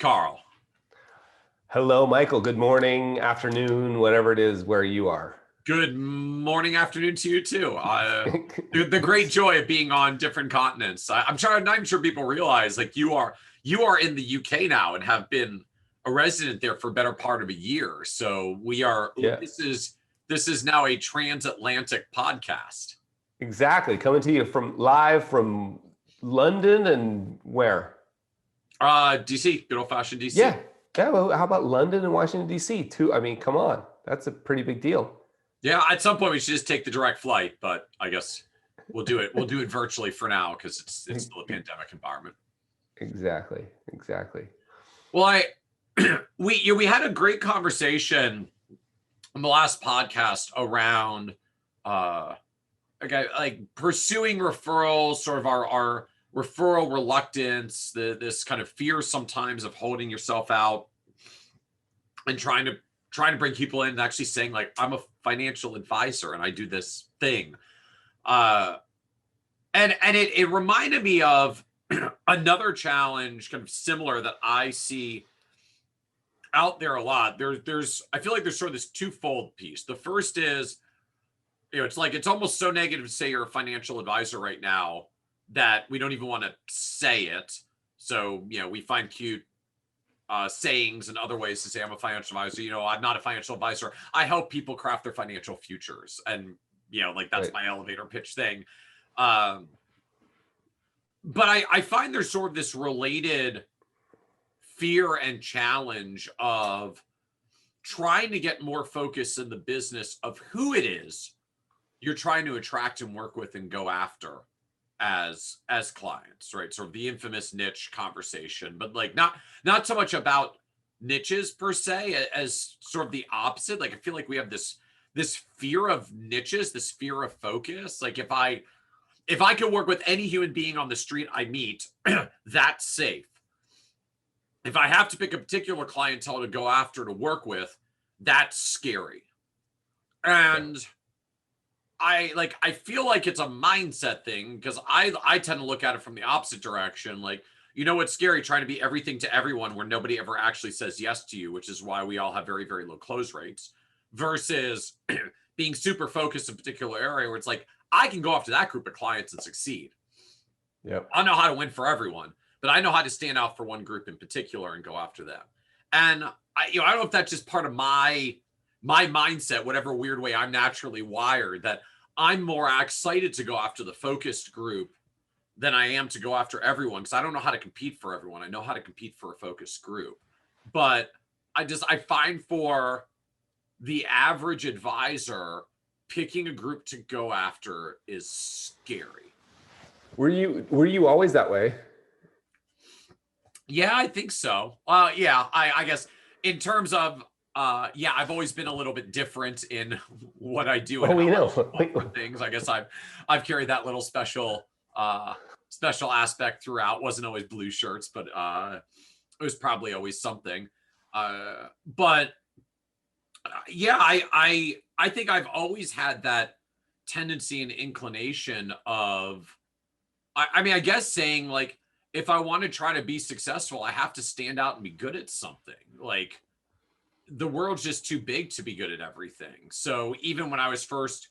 Carl. Hello, Michael. Good morning, afternoon, whatever it is where you are. Good morning, afternoon to you too. The great joy of being on different continents. I'm sure people realize like you are in the UK now and have been a resident there for a better part of a year. So we are. Yeah. This is now a transatlantic podcast. Exactly. Coming to you live from London and where? DC, good old fashioned DC. Yeah. Well, how about London and Washington, D.C. too? I mean, come on. That's a pretty big deal. Yeah, at some point we should just take the direct flight, but I guess we'll do it. We'll do it virtually for now because it's still a pandemic environment. Exactly. Well, we had a great conversation on the last podcast around like pursuing referrals, sort of our referral reluctance, this kind of fear sometimes of holding yourself out and trying to bring people in and actually saying like, I'm a financial advisor and I do this thing. And it reminded me of another challenge kind of similar that I see out there a lot. I feel like there's sort of this twofold piece. The first is, it's almost so negative to say you're a financial advisor right now that we don't even want to say it. So, we find cute sayings and other ways to say I'm a financial advisor. I'm not a financial advisor. I help people craft their financial futures. And, that's right. My elevator pitch thing. But I find there's sort of this related fear and challenge of trying to get more focus in the business of who it is you're trying to attract and work with and go after as clients, right? Sort of the infamous niche conversation, but like not so much about niches per se as sort of the opposite. Like I feel like we have this fear of niches, this fear of focus. Like if I could work with any human being on the street I meet, that's safe. If I have to pick a particular clientele to go after to work with, that's scary. And I feel like it's a mindset thing because I tend to look at it from the opposite direction. Like, it's scary trying to be everything to everyone where nobody ever actually says yes to you, which is why we all have very, very low close rates versus being super focused in a particular area where it's like, I can go after that group of clients and succeed. Yep. I know how to win for everyone, but I know how to stand out for one group in particular and go after them. And I don't know if that's just part of my mindset, whatever weird way I'm naturally wired, that I'm more excited to go after the focused group than I am to go after everyone because I don't know how to compete for everyone. I know how to compete for a focused group. But I find for the average advisor, picking a group to go after is scary. Were you always that way? Yeah, I think so. Yeah, I guess in terms of I've always been a little bit different in what I do. And we know things. I guess I've carried that little special aspect throughout. Wasn't always blue shirts, but it was probably always something. I think I've always had that tendency and inclination of, I guess saying like, if I want to try to be successful, I have to stand out and be good at something. Like, the world's just too big to be good at everything. So even when I was first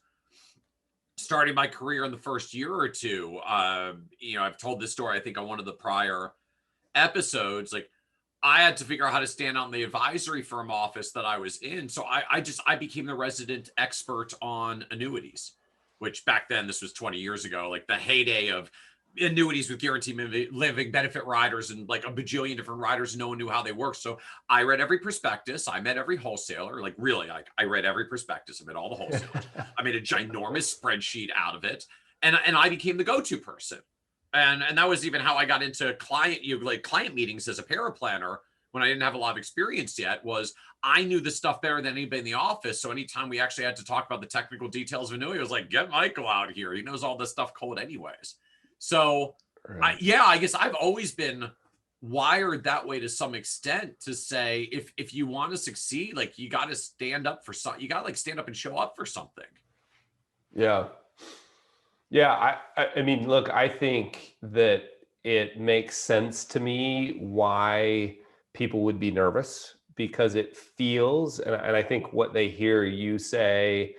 starting my career in the first year or two, I've told this story, I think on one of the prior episodes, like I had to figure out how to stand out in the advisory firm office that I was in. So I became the resident expert on annuities, which back then, this was 20 years ago, like the heyday of annuities with guaranteed living benefit riders and like a bajillion different riders. No one knew how they work. So I read every prospectus. I met every wholesaler. Like really, I read every prospectus. I met all the wholesalers. I made a ginormous spreadsheet out of it. And I became the go-to person. And that was even how I got into client meetings as a paraplanner when I didn't have a lot of experience yet. Was I knew this stuff better than anybody in the office. So anytime we actually had to talk about the technical details of annuity, I was like, get Michael out here. He knows all this stuff cold anyways. So, right. I guess I've always been wired that way to some extent to say, if you want to succeed, like you got to stand up for something. You got to like stand up and show up for something. Yeah. Yeah. I mean, look, I think that it makes sense to me why people would be nervous because it feels, and I think what they hear you say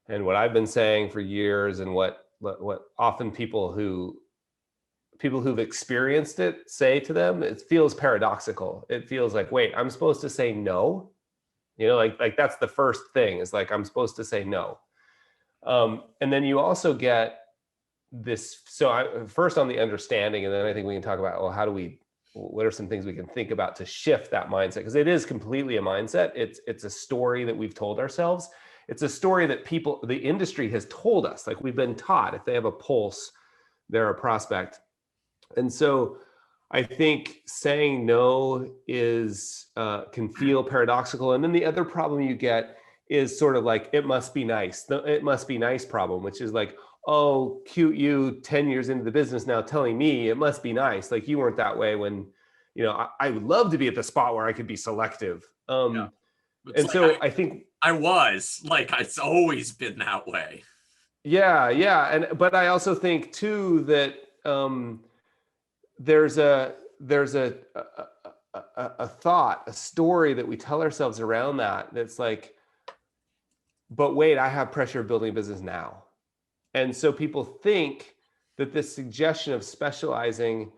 and what I've been saying for years, and what often people who've experienced it say to them, it feels paradoxical. It feels like, wait, I'm supposed to say no. Like that's the first thing, is like, I'm supposed to say no. And then you also get this. So first on the understanding, and then I think we can talk about, well, what are some things we can think about to shift that mindset? Because it is completely a mindset. It's a story that we've told ourselves. It's a story that the industry has told us. Like, we've been taught, if they have a pulse, they're a prospect. And so I think saying no can feel paradoxical. And then the other problem you get is sort of like, it must be nice. The it must be nice problem, which is like, oh, cute, you 10 years into the business now telling me it must be nice. Like, you weren't that way when, I would love to be at the spot where I could be selective. Yeah. And like so I think I was like, it's always been that way. yeah. But I also think too that there's a thought, a story that we tell ourselves around that's like, but wait, I have pressure of building a business now. And so people think that this suggestion of specializing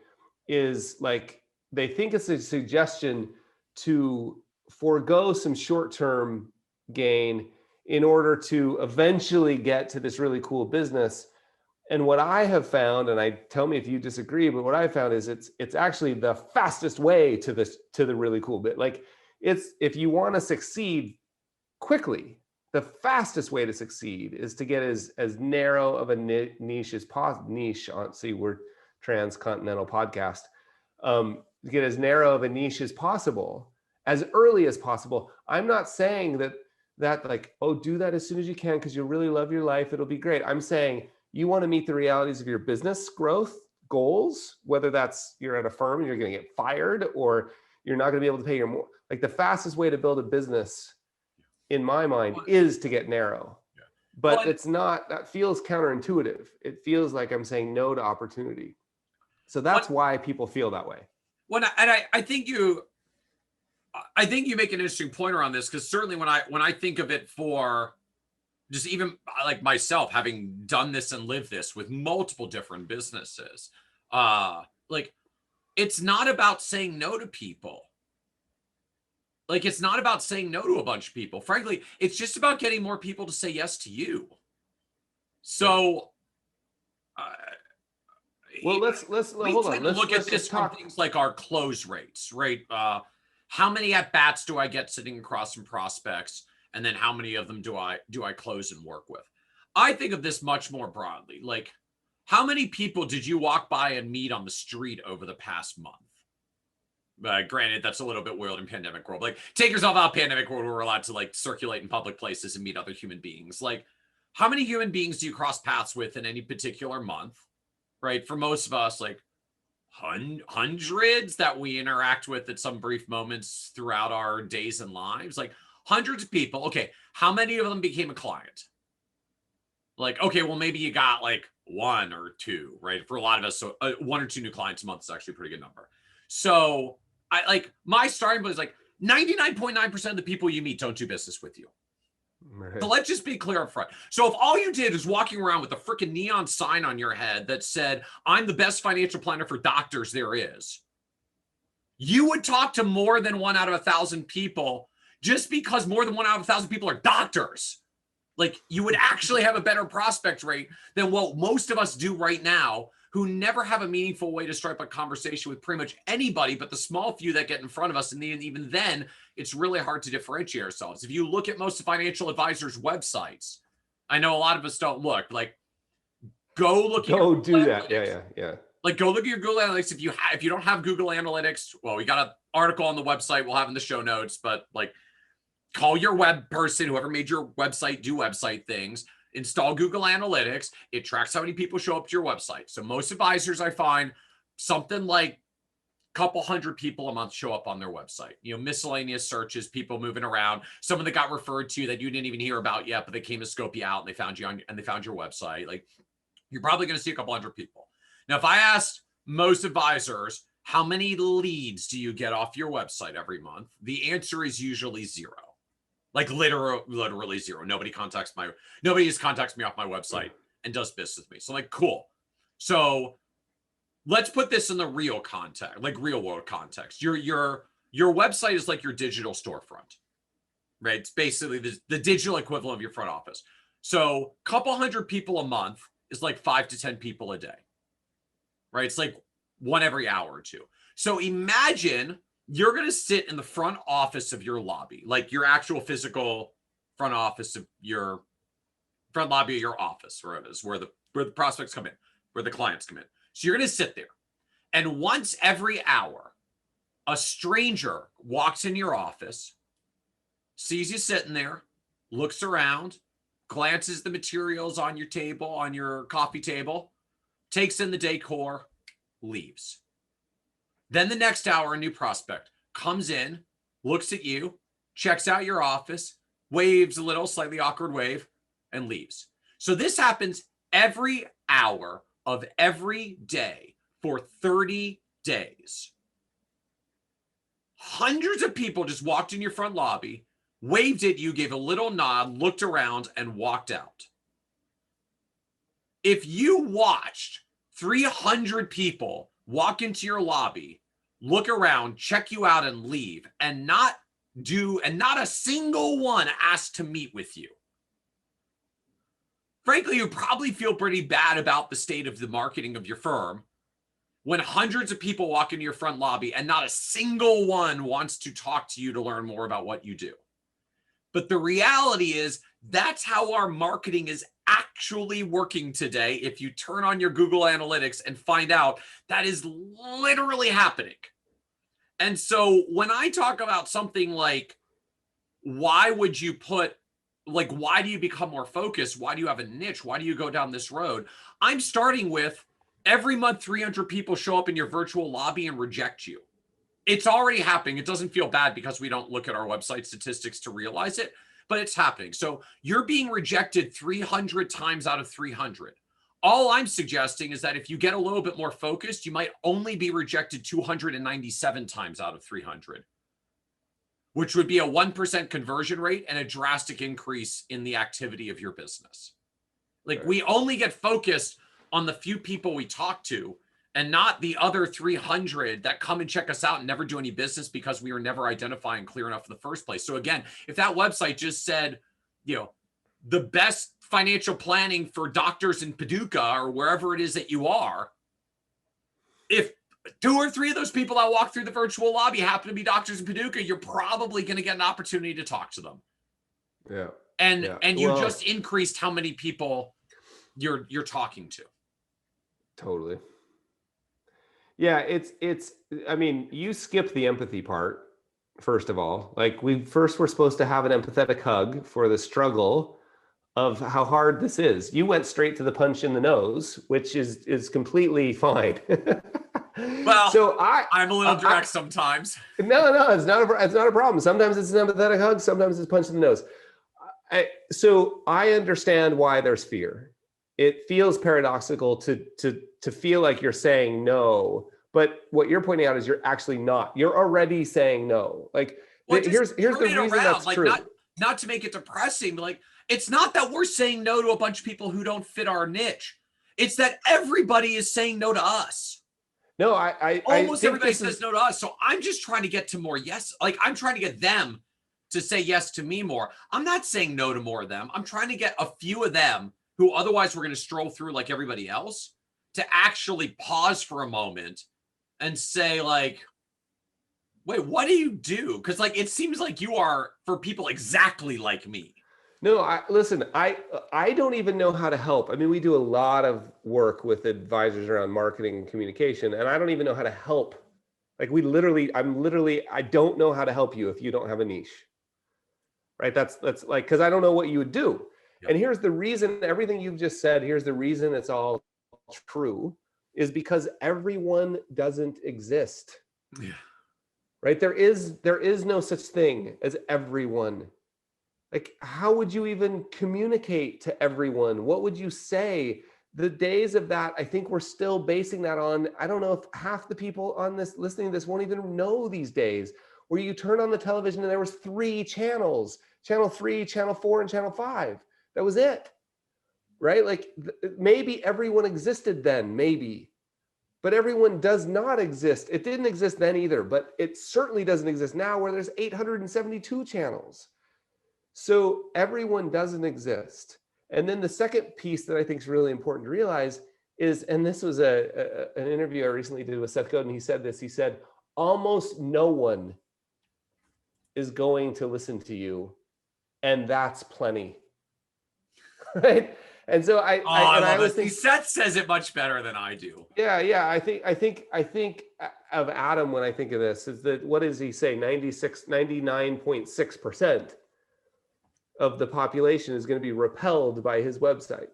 is like, they think it's a suggestion to forego some short-term gain in order to eventually get to this really cool business. And what I have found, and tell me if you disagree, but what I found is it's actually the fastest way to the really cool bit. Like, if you want to succeed quickly, the fastest way to succeed is to get as narrow of a niche as possible. See, we're transcontinental podcast. Get as narrow of a niche as possible, as early as possible. I'm not saying that like, oh, do that as soon as you can because you'll really love your life. It'll be great. I'm saying you want to meet the realities of your business growth goals, whether that's you're at a firm and you're going to get fired, or you're not going to be able to pay your like, the fastest way to build a business, in my mind, is to get narrow. Yeah. But it's not, that feels counterintuitive. It feels like I'm saying no to opportunity. So that's why people feel that way. I think you make an interesting point around this, because certainly when I think of it, for just even like myself, having done this and lived this with multiple different businesses, like, it's not about saying no to people. Like, it's not about saying no to a bunch of people. Frankly, it's just about getting more people to say yes to you. So, well, let's hold on. Look at this from things like our close rates, right? How many at bats do I get sitting across from prospects, and then how many of them do I close and work with? I think of this much more broadly. Like, how many people did you walk by and meet on the street over the past month? Granted, that's a little bit weird in pandemic world. Like, take yourself out pandemic world, where we're allowed to like circulate in public places and meet other human beings. Like, how many human beings do you cross paths with in any particular month? Right? For most of us, like hundreds that we interact with at some brief moments throughout our days and lives. Like, hundreds of people. Okay, how many of them became a client? Like, okay, well, maybe you got like one or two, right? For a lot of us, so 1 or 2 new clients a month is actually a pretty good number. So I like, my starting point is like 99.9% of the people you meet don't do business with you. Right. So let's just be clear up front. So if all you did is walking around with a freaking neon sign on your head that said, I'm the best financial planner for doctors there is, you would talk to more than 1 out of 1,000 people, just because more than 1 out of 1,000 people are doctors. Like, you would actually have a better prospect rate than what most of us do right now, who never have a meaningful way to strike a conversation with pretty much anybody but the small few that get in front of us. And even then, it's really hard to differentiate ourselves. If you look at most financial advisors' websites, I know a lot of us don't look. Like, go look. Go do that. Yeah. Like, go look at your Google Analytics. If you don't have Google Analytics, well, we got an article on the website we'll have in the show notes. But like, call your web person, whoever made your website, do website things. Install Google Analytics. It tracks how many people show up to your website. So most advisors, I find, something like a couple hundred people a month show up on their website. Miscellaneous searches, people moving around, someone that got referred to that you didn't even hear about yet, but they came to scope you out and they found you and they found your website. Like, you're probably going to see a couple hundred people. Now, if I asked most advisors, how many leads do you get off your website every month? The answer is usually zero. Like literally zero. Nobody just contacts me off my website and does business with me. So like, cool. So let's put this in the real context, like real world context. Your website is like your digital storefront, right? It's basically the digital equivalent of your front office. So a couple hundred people a month is like 5 to 10 people a day, right? It's like one every hour or two. So imagine you're going to sit in the front office of your lobby, like your actual physical front office of your front lobby of your office, where it is, where the prospects come in, where the clients come in. So you're going to sit there. And once every hour, a stranger walks in your office, sees you sitting there, looks around, glances the materials on your table, on your coffee table, takes in the decor, leaves. Then the next hour, a new prospect comes in, looks at you, checks out your office, waves a little, slightly awkward wave, and leaves. So this happens every hour of every day for 30 days. Hundreds of people just walked in your front lobby, waved at you, gave a little nod, looked around, and walked out. If you watched 300 people walk into your lobby, look around, check you out, and leave, and not a single one asked to meet with you, frankly, you probably feel pretty bad about the state of the marketing of your firm when hundreds of people walk into your front lobby and not a single one wants to talk to you to learn more about what you do. But the reality is that's how our marketing is actually working today. If you turn on your Google Analytics and find out that is literally happening. And so when I talk about something like, why do you become more focused? Why do you have a niche? Why do you go down this road? I'm starting with every month, 300 people show up in your virtual lobby and reject you. It's already happening. It doesn't feel bad because we don't look at our website statistics to realize it, but it's happening. So you're being rejected 300 times out of 300. All I'm suggesting is that if you get a little bit more focused, you might only be rejected 297 times out of 300, which would be a 1% conversion rate and a drastic increase in the activity of your business. Like, right. We only get focused on the few people we talk to and not the other 300 that come and check us out and never do any business because we were never identifying clear enough in the first place. So again, if that website just said, the best financial planning for doctors in Paducah or wherever it is that you are, if 2 or 3 of those people that walk through the virtual lobby happen to be doctors in Paducah, you're probably going to get an opportunity to talk to them. Yeah. And you just increased how many people you're talking to. Totally. Yeah, it's I mean, you skip the empathy part, first of all. Like, we're supposed to have an empathetic hug for the struggle of how hard this is. You went straight to the punch in the nose, which is completely fine. Well, so I'm a little direct sometimes. No, it's not a problem. Sometimes it's an empathetic hug. Sometimes it's a punch in the nose. So I understand why there's fear. It feels paradoxical to feel like you're saying no, but what you're pointing out is you're actually not. You're already saying no. Like, here's the reason that's true. Not to make it depressing, but like, it's not that we're saying no to a bunch of people who don't fit our niche. It's that everybody is saying no to us. No, almost everybody says no to us. So I'm just trying to get to more yes. Like, I'm trying to get them to say yes to me more. I'm not saying no to more of them. I'm trying to get a few of them who otherwise we're going to stroll through like everybody else to actually pause for a moment and say, like, wait, what do you do? Because like, it seems like you are for people exactly like me. No, listen, I don't even know how to help. I mean, we do a lot of work with advisors around marketing and communication, and I don't even know how to help. Like, I don't know how to help you if you don't have a niche, right? That's like, because I don't know what you would do. Yep. And here's the reason, everything you've just said, here's the reason it's all true, is because everyone doesn't exist. Yeah. Right? There is no such thing as everyone. Like, how would you even communicate to everyone? What would you say the days of that, I think we're still basing that on, I don't know if half the people on this listening to this won't even know these days, where you turn on the television and there was 3 channels, channel 3, channel 4, and channel 5. That was it, right? Like maybe everyone existed then, maybe, but everyone does not exist. It didn't exist then either, but it certainly doesn't exist now where there's 872 channels. So everyone doesn't exist. And then the second piece that I think is really important to realize is, and this was an interview I recently did with Seth Godin. He said this, he said, almost no one is going to listen to you, and that's plenty. Right? And so I always think Seth says it much better than I do. Yeah. I think of Adam when I think of this is that, what does he say? 99.6% of the population is going to be repelled by his website.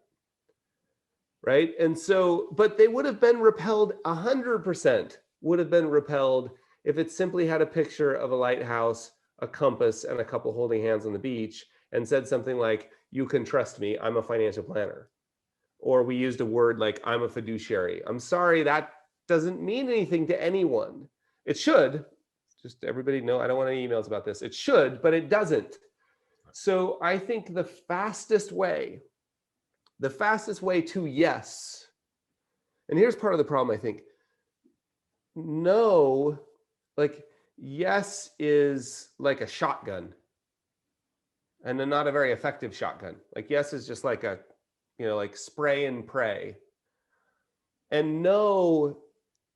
Right? And so, but they would have been repelled, 100% would have been repelled if it simply had a picture of a lighthouse, a compass, and a couple holding hands on the beach, and said something like, you can trust me, I'm a financial planner. Or we used a word like, I'm a fiduciary. I'm sorry, that doesn't mean anything to anyone. It should, just everybody know, I don't want any emails about this. It should, but it doesn't. So I think the fastest way to yes, and here's part of the problem, I think. No, like yes is like a shotgun, and then not a very effective shotgun. Like yes is just like a, like spray and pray. And no,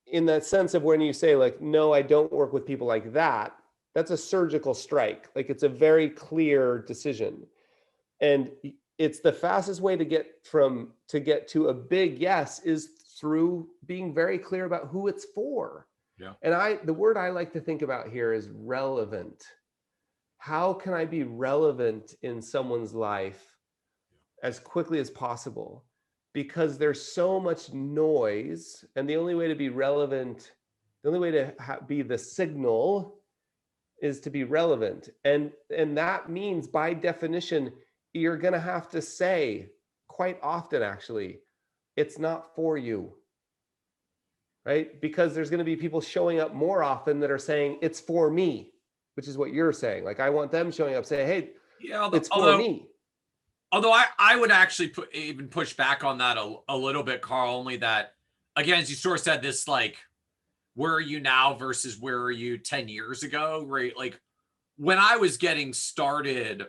in that sense of when you say like, no, I don't work with people like that, that's a surgical strike. Like it's a very clear decision. And it's the fastest way to get to a big yes is through being very clear about who it's for. Yeah. And the word I like to think about here is relevant. How can I be relevant in someone's life as quickly as possible? Because there's so much noise, and the only way to be relevant, the only way to be the signal is to be relevant. And that means, by definition, you're going to have to say quite often, actually, it's not for you, right? Because there's going to be people showing up more often that are saying it's for me, which is what you're saying. Like, I want them showing up saying, hey, it's for me. Although I would actually even push back on that a little bit, Carl, only that, again, as you sort of said, this like, where are you now versus where are you 10 years ago, right? Like when I was getting started,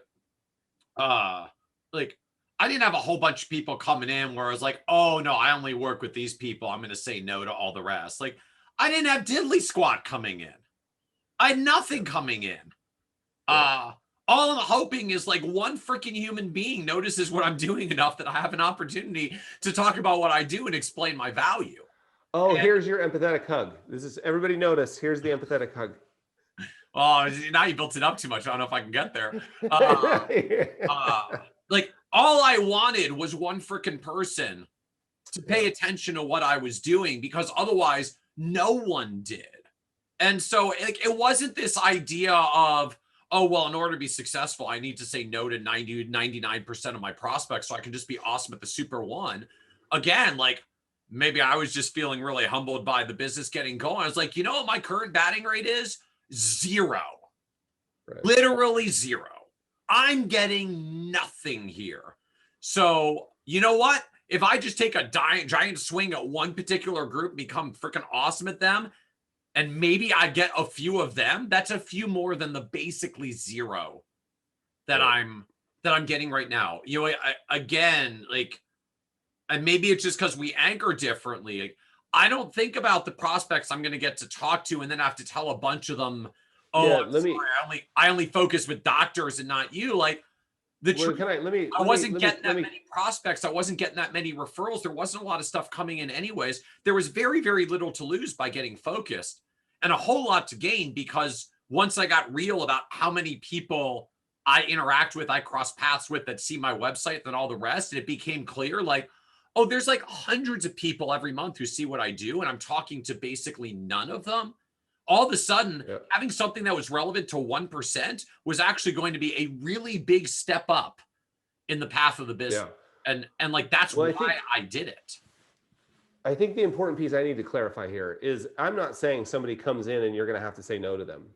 like I didn't have a whole bunch of people coming in where I was like, oh no, I only work with these people, I'm going to say no to all the rest. Like I didn't have diddly squat coming in. I had nothing coming in. All I'm hoping is like one freaking human being notices what I'm doing enough that I have an opportunity to talk about what I do and explain my value. Oh, here's your empathetic hug. This is, everybody notice, here's the empathetic hug. Oh, now you built it up too much. I don't know if I can get there. Like all I wanted was one freaking person to pay attention to what I was doing, because otherwise no one did. And so like, it wasn't this idea of, oh, well, in order to be successful, I need to say no to 99% of my prospects so I can just be awesome at the super one. Again, like maybe I was just feeling really humbled by the business getting going. I was like, you know what my current batting rate is? 0. Right. Literally 0. I'm getting nothing here. So you know what? If I just take a giant swing at one particular group, become freaking awesome at them, and maybe I get a few of them, that's a few more than the basically 0 that I'm getting right now. You know, again, like, and maybe it's just because we anchor differently. Like, I don't think about the prospects I'm going to get to talk to and then have to tell a bunch of them, oh, yeah, I only focus with doctors and not you. Like the truth, I wasn't getting that many prospects. I wasn't getting that many referrals. There wasn't a lot of stuff coming in anyways. There was very, very little to lose by getting focused, and a whole lot to gain, because once I got real about how many people I interact with, I cross paths with, that see my website and all the rest, and it became clear, like, oh, there's like hundreds of people every month who see what I do, and I'm talking to basically none of them. All of a sudden, having something that was relevant to 1% was actually going to be a really big step up in the path of the business. And like, that's Well, why I did it. I think the important piece I need to clarify here is I'm not saying somebody comes in and you're going to have to say no to them.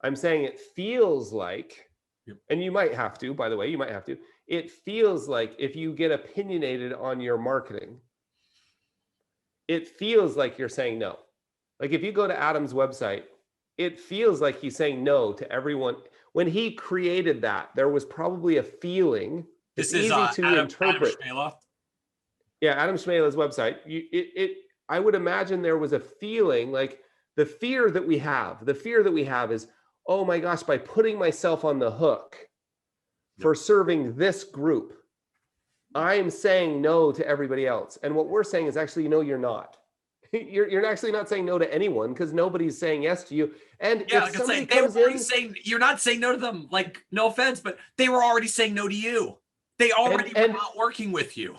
I'm saying it feels like, Yep. and you might have to, by the way, you might have to. It feels like if you get opinionated on your marketing, it feels like you're saying no. Like if you go to Adam's website, it feels like he's saying no to everyone. When he created that, there was probably a feeling. It's This is easy to Adam interpret. Schmela. Yeah, Adam Schmela's website. I would imagine there was a feeling like the fear that we have is, oh my gosh, by putting myself on the hook for serving this group, I'm saying no to everybody else. And what we're saying is actually, no, you're not. You're actually not saying no to anyone because nobody's saying yes to you. And Yeah, if like I say, somebody they were comes already in, saying, you're not saying no to them. Like, no offense, but they were already saying no to you. They already were not working with you.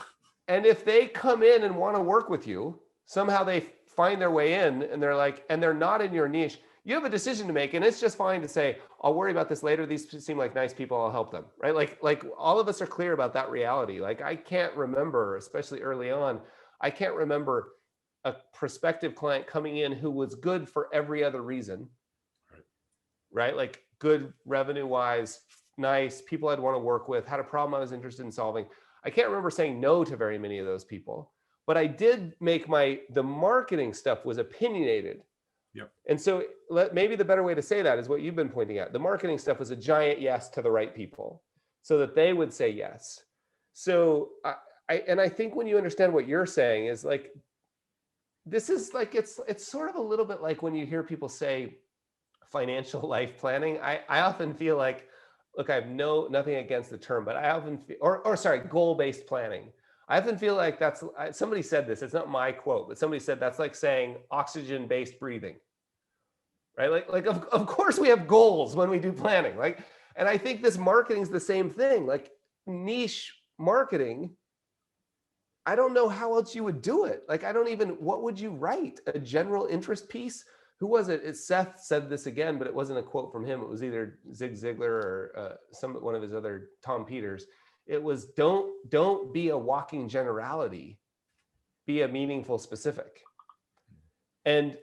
and if they come in and want to work with you, somehow they find their way in and they're like, and they're not in your niche, you have a decision to make. And it's just fine to say, I'll worry about this later. These seem like nice people. I'll help them. Right. Like all of us are clear about that reality. Like I can't remember, especially early on, I can't remember a prospective client coming in who was good for every other reason. Right. Like good revenue wise, nice people I'd want to work with, had a problem I was interested in solving. I can't remember saying no to very many of those people, but I did make the marketing stuff was opinionated. Yep. And so maybe the better way to say that is what you've been pointing at. The marketing stuff was a giant yes to the right people so that they would say yes. So I think when you understand what you're saying is like, this is like, it's sort of a little bit like when you hear people say financial life planning. I often feel like, look, I have nothing against the term, but I often feel, or sorry, goal-based planning. I often feel like somebody said this, it's not my quote, but somebody said that's like saying oxygen-based breathing, right? Like of course we have goals when we do planning, like, and I think this marketing is the same thing, like niche marketing. I don't know how else you would do it. Like, what would you write? A general interest piece? Who was it? Seth said this again, but it wasn't a quote from him. It was either Zig Ziglar or one of his other, Tom Peters. It was, don't be a walking generality, be a meaningful specific. And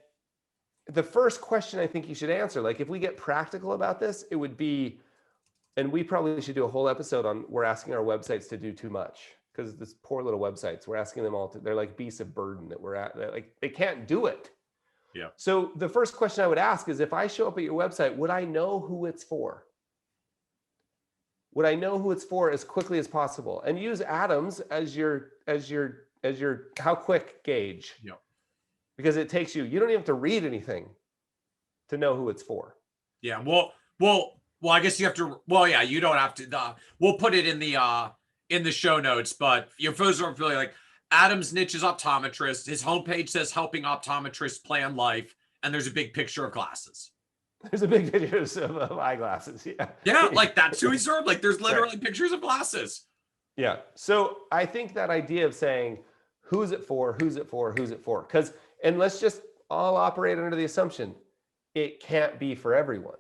the first question I think you should answer, like if we get practical about this, it would be, and we probably should do a whole episode on, we're asking our websites to do too much. Because this poor little websites, we're asking them all they're like beasts of burden that like they can't do it. Yeah. So the first question I would ask is, if I show up at your website, would I know who it's for? Would I know who it's for as quickly as possible? And use Adams as your how quick gauge. Yeah. Because it takes you don't even have to read anything to know who it's for. Yeah. Well, I guess you have to. Well, yeah, you don't have to. We'll put it in the show notes, but your folks are really like, Adam's niche is optometrist. His homepage says helping optometrists plan life, and there's a big picture of glasses. There's a big picture of eyeglasses. Yeah. Yeah, like that's who he served. Like there's literally pictures of glasses. Yeah. So I think that idea of saying, who's it for? Who's it for? Who's it for? And let's just all operate under the assumption it can't be for everyone,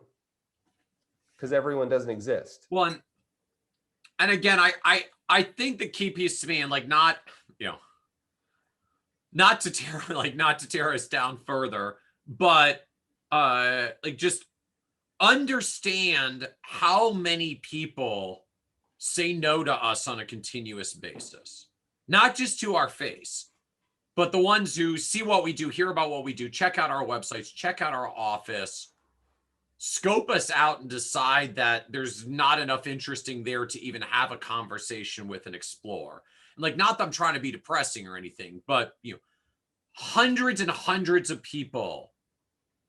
because everyone doesn't exist. Well, and again, I think the key piece to me, and like not to tear us down further, but like just understand how many people say no to us on a continuous basis, not just to our face, but the ones who see what we do, hear about what we do, check out our websites, check out our office, scope us out and decide that there's not enough interesting there to even have a conversation with and explore. And like, not that I'm trying to be depressing or anything, but hundreds and hundreds of people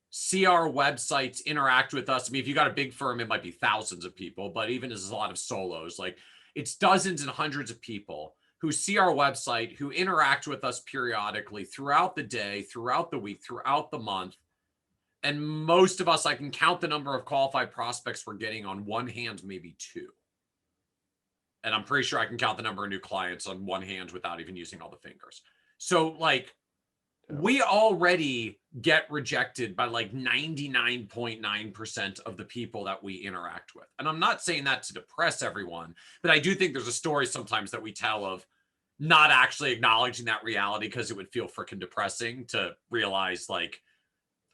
see our websites, interact with us. I mean, if you got a big firm, it might be thousands of people, but even as a lot of solos, like it's dozens and hundreds of people who see our website, who interact with us periodically throughout the day, throughout the week, throughout the month. And most of us, I can count the number of qualified prospects we're getting on one hand, maybe two. And I'm pretty sure I can count the number of new clients on one hand without even using all the fingers. So like, we already get rejected by like 99.9% of the people that we interact with. And I'm not saying that to depress everyone, but I do think there's a story sometimes that we tell of not actually acknowledging that reality because it would feel freaking depressing to realize like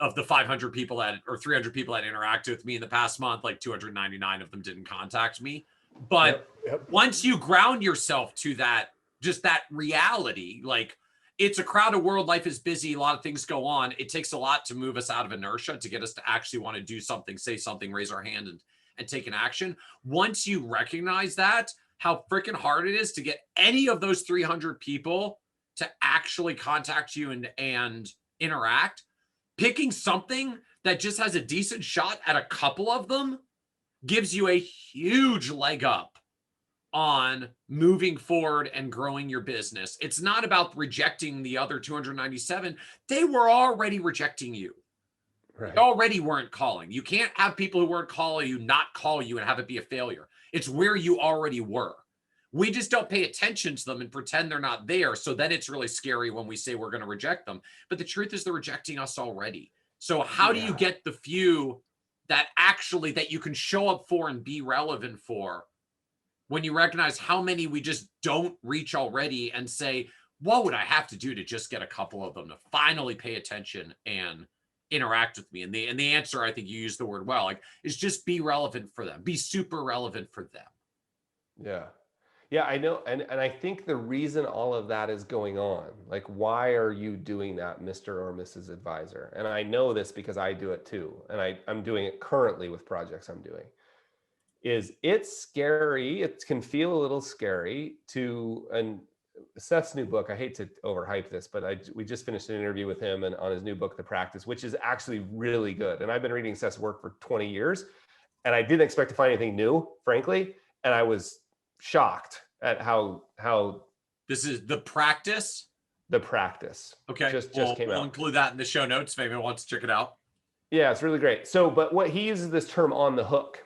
of the 500 people that or 300 people that interacted with me in the past month, like 299 of them didn't contact me. But Yep. once you ground yourself to that, just that reality, like it's a crowded world, life is busy, a lot of things go on. It takes a lot to move us out of inertia to get us to actually want to do something, say something, raise our hand and take an action. Once you recognize that, how freaking hard it is to get any of those 300 people to actually contact you and interact, picking something that just has a decent shot at a couple of them gives you a huge leg up on moving forward and growing your business. It's not about rejecting the other 297. They were already rejecting you. Right. They already weren't calling. You can't have people who weren't calling you not call you and have it be a failure. It's where you already were. We just don't pay attention to them and pretend they're not there. So then it's really scary when we say we're going to reject them. But the truth is they're rejecting us already. So how do you get the few that actually that you can show up for and be relevant for when you recognize how many we just don't reach already and say, what would I have to do to just get a couple of them to finally pay attention and interact with me? And the answer, I think you used the word well, like, is just be relevant for them. Be super relevant for them. Yeah. Yeah, I know. And I think the reason all of that is going on, like, why are you doing that, Mr. or Mrs. Advisor? And I know this because I do it too. And I'm doing it currently with projects I'm doing. Is it's scary. It can feel a little scary to, and Seth's new book, I hate to overhype this, but we just finished an interview with him and on his new book, The Practice, which is actually really good. And I've been reading Seth's work for 20 years and I didn't expect to find anything new, frankly. And I was shocked at how this is The Practice. The Practice. Okay. Just came out. We'll include that in the show notes if anyone wants to check it out. Yeah, it's really great. So, but what he uses this term on the hook.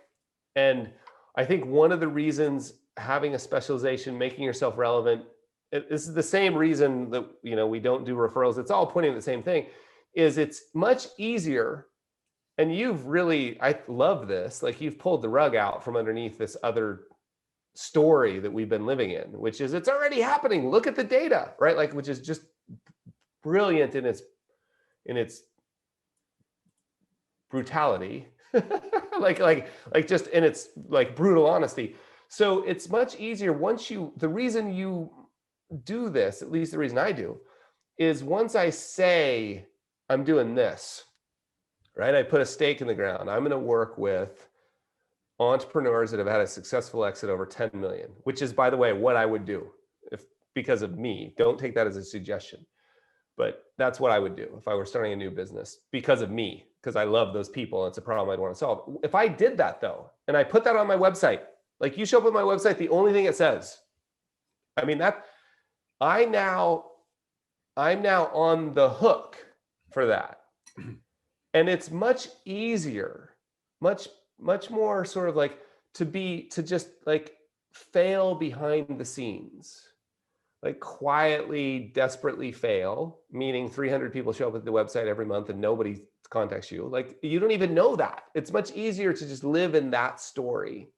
And I think one of the reasons having a specialization, making yourself relevant, this is the same reason that, we don't do referrals. It's all pointing at the same thing, is it's much easier. And I love this, like you've pulled the rug out from underneath this other story that we've been living in, which is it's already happening. Look at the data, right? Like, which is just brilliant in its brutality, like just in its like brutal honesty. So it's much easier the reason you do this, at least the reason I do, is once I say I'm doing this, right? I put a stake in the ground. I'm going to work with entrepreneurs that have had a successful exit over 10 million, which is, by the way, what I would do because of me. Don't take that as a suggestion, but that's what I would do if I were starting a new business because of me, because I love those people. And it's a problem I'd want to solve. If I did that though, and I put that on my website, like you show up on my website, the only thing it says, I'm now on the hook for that. And it's much easier, much more sort of like to just like fail behind the scenes, like quietly, desperately fail, meaning 300 people show up at the website every month and nobody contacts you. Like, you don't even know that. It's much easier to just live in that story.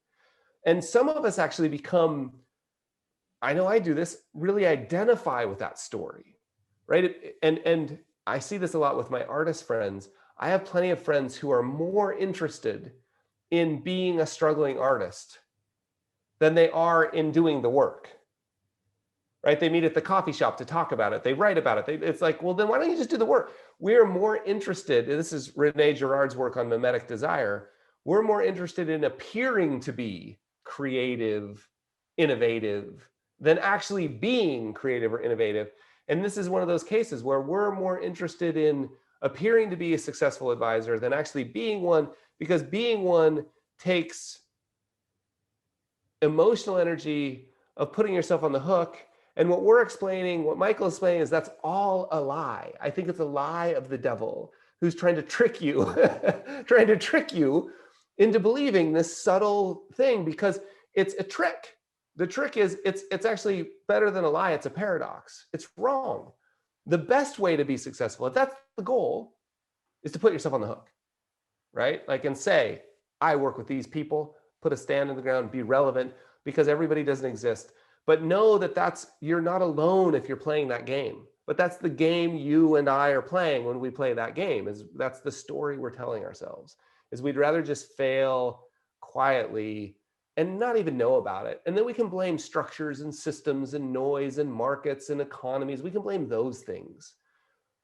And some of us actually become, I know I do this, really identify with that story, right? And I see this a lot with my artist friends. I have plenty of friends who are more interested in being a struggling artist than they are in doing the work, right? They meet at the coffee shop to talk about it. They write about it. It's like, well, then why don't you just do the work? We're more interested, and this is Renee Girard's work on mimetic desire. We're more interested in appearing to be creative, innovative, than actually being creative or innovative. And this is one of those cases where we're more interested in appearing to be a successful advisor than actually being one, because being one takes emotional energy of putting yourself on the hook. And what Michael is explaining, is that's all a lie. I think it's a lie of the devil who's trying to trick you, into believing this subtle thing, because it's a trick. The trick is it's actually better than a lie. It's a paradox. It's wrong. The best way to be successful, if that's the goal, is to put yourself on the hook, right? Like, and say, I work with these people, put a stand in the ground, be relevant, because everybody doesn't exist. But know that you're not alone if you're playing that game. But that's the game you and I are playing when we play that game. That's the story we're telling ourselves. Is we'd rather just fail quietly and not even know about it. And then we can blame structures and systems and noise and markets and economies. We can blame those things.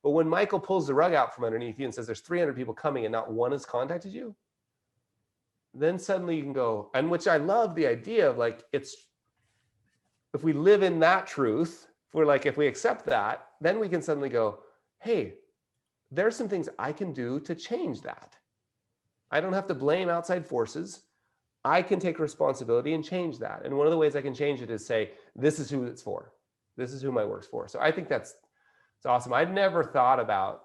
But when Michael pulls the rug out from underneath you and says there's 300 people coming and not one has contacted you, then suddenly you can go, and which I love the idea of, like, it's, if we live in that truth, if we accept that, then we can suddenly go, hey, there's some things I can do to change that. I don't have to blame outside forces. I can take responsibility and change that. And one of the ways I can change it is say, this is who it's for. This is who my work's for. So I think it's awesome. I'd never thought about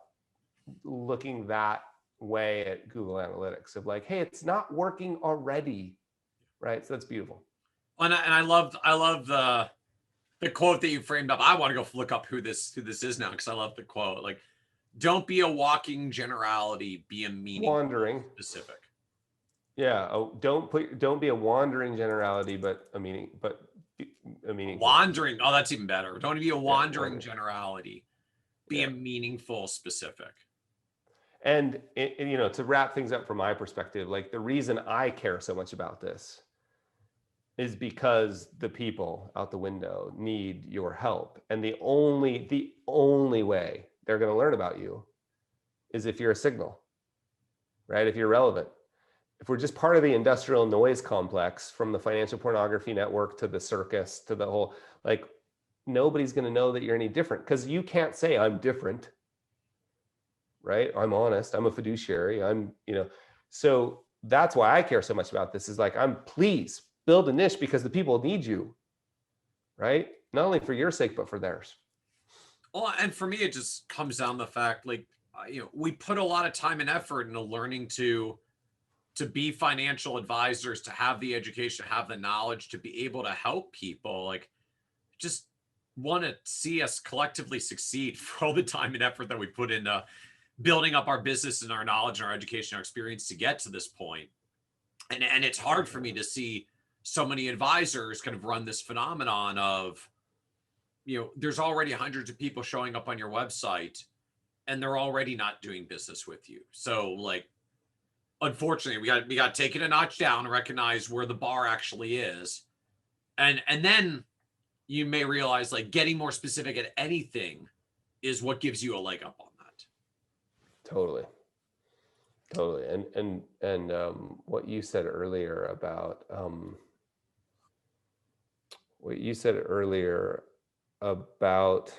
looking that way at Google Analytics of like, hey, it's not working already, right? So that's beautiful. And I love the quote that you framed up. I want to go look up who this is now, because I love the quote. Like, don't be a walking generality, be a wandering specific. Yeah. Oh, don't be a wandering generality, but a meaning. Wandering. Oh, that's even better. Don't be a wandering generality. Be a meaningful specific. And to wrap things up from my perspective, like, the reason I care so much about this is because the people out the window need your help. And the only way they're going to learn about you is if you're a signal, right? If you're relevant. If we're just part of the industrial noise complex, from the financial pornography network to the circus to the whole, like, nobody's going to know that you're any different, because you can't say I'm different, right? I'm honest. I'm a fiduciary. So that's why I care so much about this, is like, please build a niche because the people need you, right? Not only for your sake, but for theirs. Well, and for me, it just comes down to the fact, like, we put a lot of time and effort into learning to be financial advisors, to have the education, to have the knowledge, to be able to help people. Like, just want to see us collectively succeed for all the time and effort that we put into building up our business and our knowledge and our education, our experience to get to this point. And it's hard for me to see so many advisors kind of run this phenomenon of, there's already hundreds of people showing up on your website and they're already not doing business with you. So, like, unfortunately, we got to take it a notch down and recognize where the bar actually is. And then you may realize, like, getting more specific at anything is what gives you a leg up on that. Totally. And what you said earlier about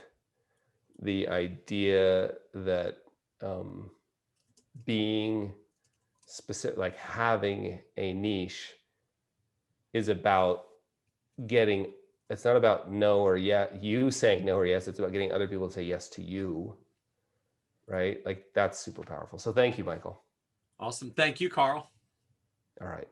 the idea that being specific, like having a niche, is about it's not about no or you saying no or yes, it's about getting other people to say yes to you, right? Like, that's super powerful. So thank you, Michael. Awesome. Thank you, Carl. All right.